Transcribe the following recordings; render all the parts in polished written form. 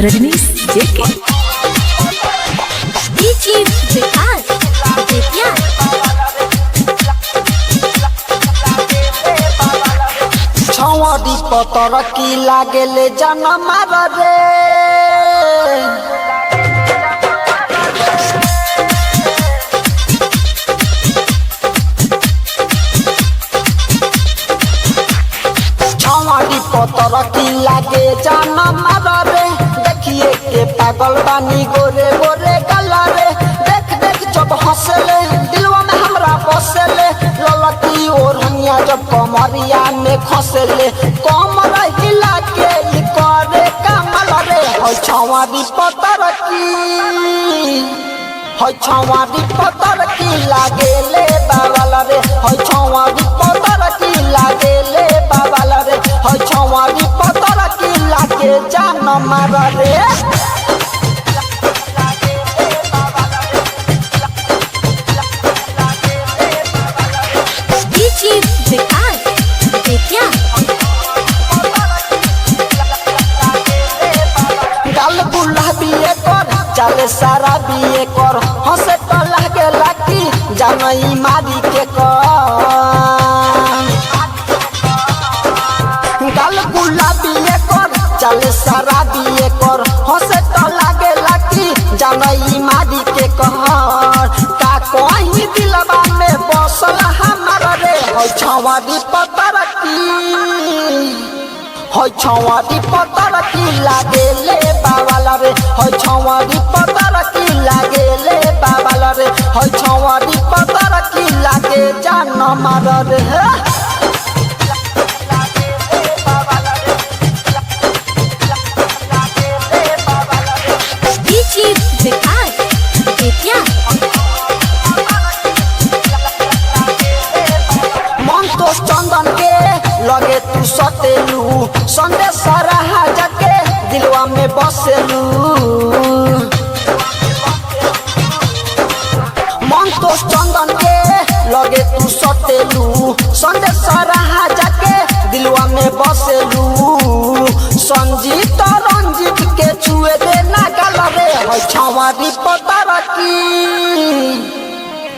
रजनीश जेके छौड़ी पतर की लागेले जनमार रे छौड़ी पतर की लागे जनमार रे देखिए के पागल बानी गोरे गोरे गला रे देख देख जब हंसले दिलवा में हमरा बसले ललकी ओढ़निया जब कमरिया में खसले कमर हिला के ई करे कमल रे होय छौड़ी पतर की लागेले बावल रे होय छौड़ी पतर की लागेले बावल रे होय छौड़ी पतर की लागे जान मार रे चले सारा बिये कर हंसे तो लागे लागी जानई मारी के गाल गुलाबी कर चले सारा बिये कर हंसे तो लागे लागी जानई मारी के कहर का कोई दिलवा में बसल हमार रे होय छौड़ी पतर की लागेले बावल रे होय छौड़ी पतर की लागेले बावल रे होय छौड़ी पतर की लागे जान मार रे मन तो चंदन के लगे तू सतेलू संदेश रहा जाके दिलवा में बसेलू मन तो चंदन के लगे तू सतेलू संदेश रहा जाके दिलवा में बसेलू संजीत रंजीत के छुए दे ना गल रे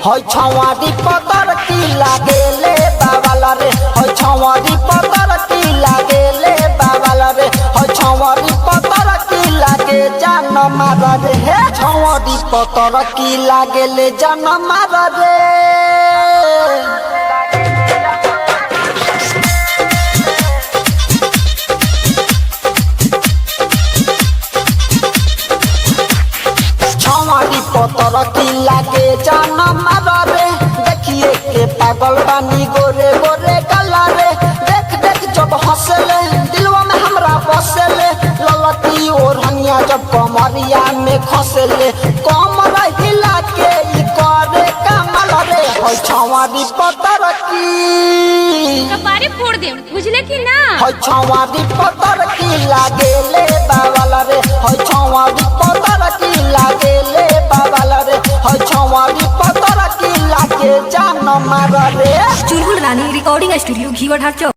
होय छौड़ी पतर की लागेले बावल रे होय छौड़ी पतर की लागेले बावल रे होय छौड़ी पतर की लागे जान मार रे छौड़ी पतर की लागेले जान मार रे पतर की लागे जान मार रे देखिए के पागल बानी गोरे गोरे गला रे देख देख जब हंसले दिलवा में हमरा बसले ललकी ओढ़निया जब कमरिया में खसले कमर हिला के ई करे कमल रे होय छौड़ी पतर की कपारे फोड़ दे बुझले कि ना होय छौड़ी पतर की लागेले बावल रे होय छौड़ी पतर की लागेले बावल रे होय छौड़ी पतर की लागे जान मार रे चुलबुल रानी रिकॉर्डिंग स्टूडियो घीवट हाट चौक।